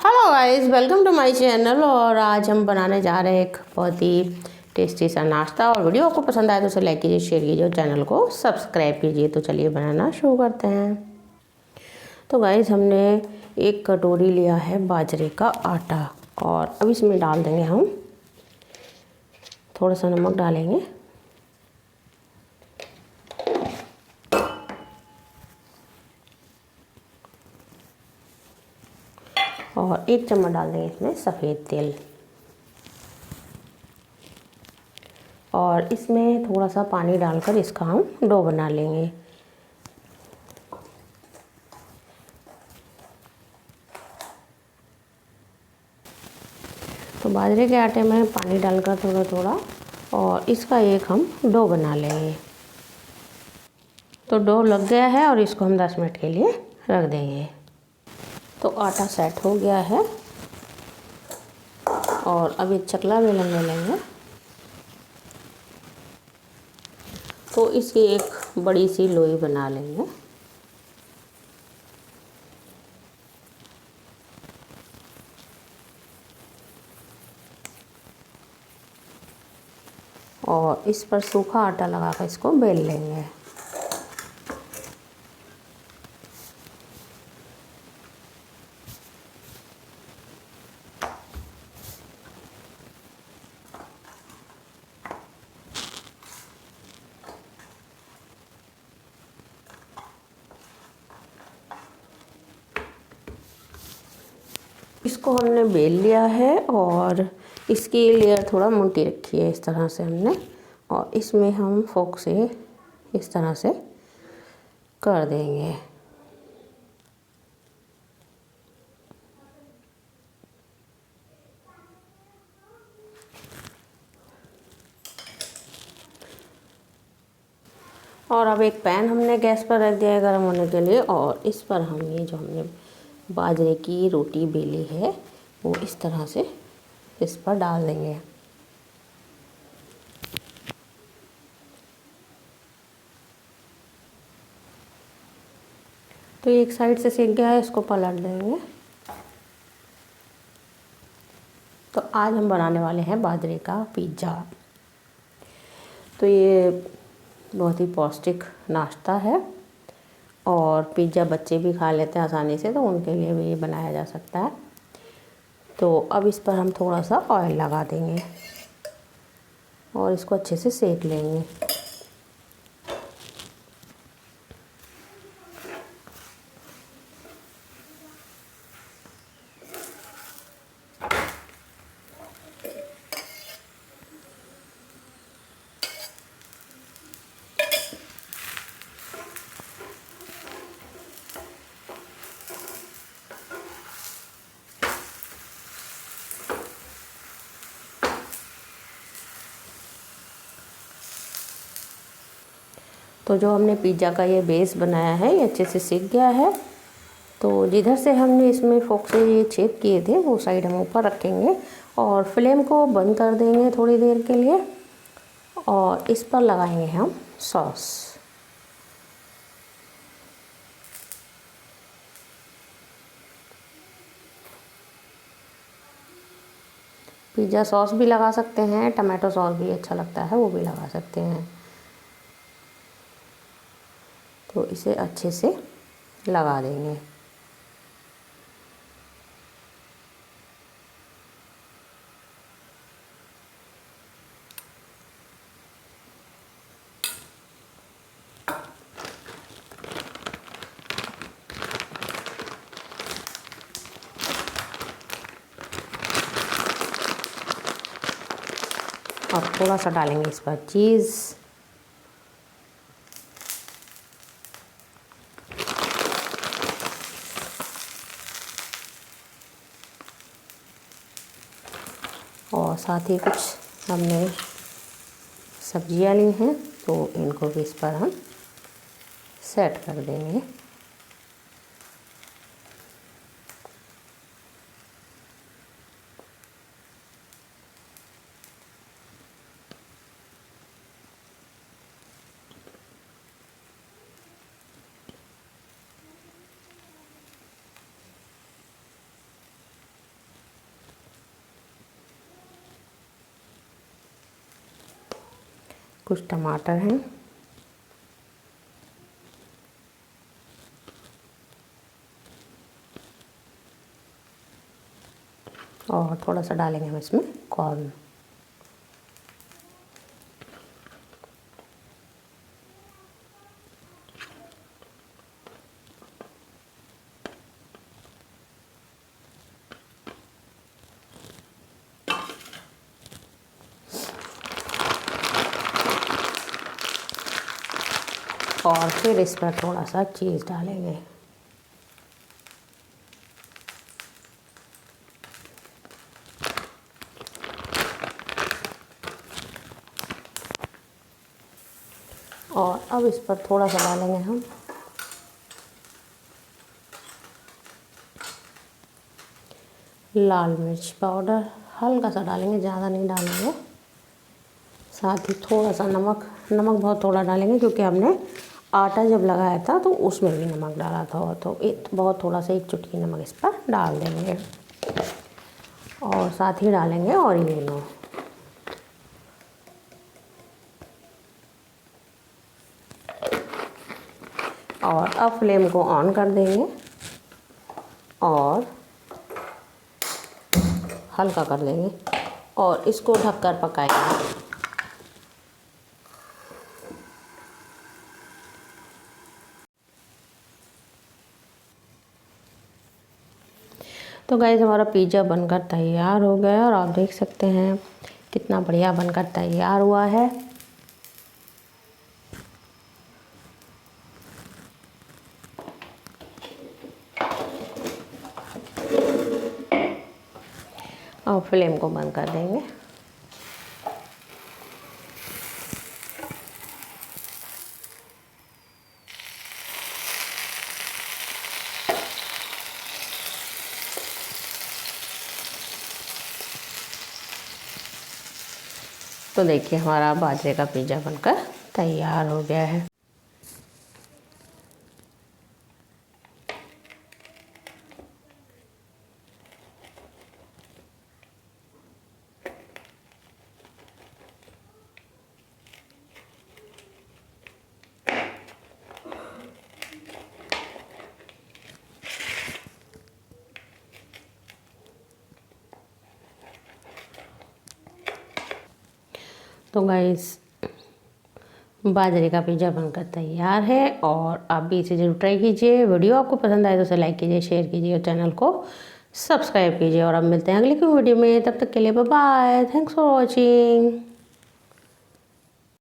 Hello guys, welcome to my channel. और आज हम बनाने जा रहे हैं एक बहुत ही टेस्टी सा नाश्ता। और वीडियो आपको पसंद आए तो उसे लाइक कीजिए, शेयर कीजिए और चैनल को सब्सक्राइब कीजिए। तो चलिए बनाना शुरू करते हैं। तो गाइस, हमने एक कटोरी लिया है बाजरे का आटा और अब इसमें डाल देंगे हम थोड़ा सा नमक डालेंगे और 1 चम्मच डाल देंगे इसमें सफ़ेद तेल। और इसमें थोड़ा सा पानी डालकर इसका हम डो बना लेंगे। तो बाजरे के आटे में पानी डालकर थोड़ा थोड़ा और इसका एक हम डो बना लेंगे। तो डो लग गया है और इसको हम 10 मिनट के लिए रख देंगे। तो आटा सेट हो गया है और अब एक चकला बेलन ले लेंगे। तो इसकी एक बड़ी सी लोई बना लेंगे। और इस पर सूखा आटा लगाकर इसको बेल लेंगे। इसको हमने बेल लिया है और इसकी लेयर थोड़ा मोटी रखी है इस तरह से हमने। और इसमें हम फोक से इस तरह से कर देंगे। और अब एक पैन हमने गैस पर रख दिया है गर्म होने के लिए। और इस पर हम ये जो हमने बाजरे की रोटी बेली है वो इस तरह से इस पर डाल देंगे। तो ये एक साइड से सेक गया है, इसको पलट देंगे। तो आज हम बनाने वाले हैं बाजरे का पिज़्ज़ा। तो ये बहुत ही पौष्टिक नाश्ता है और पिज़्ज़ा बच्चे भी खा लेते हैं आसानी से, तो उनके लिए भी ये बनाया जा सकता है। तो अब इस पर हम थोड़ा सा ऑयल लगा देंगे और इसको अच्छे से सेक लेंगे। तो जो हमने पिज़्ज़ा का ये बेस बनाया है ये अच्छे से सिक गया है। तो जिधर से हमने इसमें फोक से ये छेद किए थे वो साइड हम ऊपर रखेंगे और फ्लेम को बंद कर देंगे थोड़ी देर के लिए। और इस पर लगाएंगे हम सॉस। पिज़्ज़ा सॉस भी लगा सकते हैं, टमाटो सॉस भी अच्छा लगता है वो भी लगा सकते हैं। तो इसे अच्छे से लगा देंगे। और थोड़ा सा डालेंगे इस पर चीज़। और साथ ही कुछ हमने सब्जियां ली हैं तो इनको भी इस पर हम सेट कर देंगे। कुछ टमाटर हैं और थोड़ा सा डालेंगे हम इसमें कॉर्न। और फिर इस पर थोड़ा सा चीज़ डालेंगे। और अब इस पर थोड़ा सा डालेंगे हम लाल मिर्च पाउडर, हल्का सा डालेंगे, ज़्यादा नहीं डालेंगे। साथ ही थोड़ा सा नमक, नमक बहुत थोड़ा डालेंगे क्योंकि हमने आटा जब लगाया था तो उसमें भी नमक डाला था, तो बहुत थोड़ा सा, एक चुटकी नमक इस पर डाल देंगे। और साथ ही डालेंगे ऑरिगेनो। और अब फ्लेम को ऑन कर देंगे और हल्का कर देंगे और इसको ढककर पकाएंगे। तो गाइस हमारा पिज़्ज़ा बनकर तैयार हो गया और आप देख सकते हैं कितना बढ़िया बनकर तैयार हुआ है। और फ्लेम को बंद कर देंगे। तो देखिए हमारा बाजरे का पिज़्ज़ा बनकर तैयार हो गया है। तो गाइस बाजरे का पिज़्ज़ा बनकर तैयार है और आप भी इसे जरूर ट्राई कीजिए। वीडियो आपको पसंद आए तो उसे लाइक कीजिए, शेयर कीजिए और चैनल को सब्सक्राइब कीजिए। और अब मिलते हैं अगले की वीडियो में, तब तक के लिए bye bye. Thanks for watching.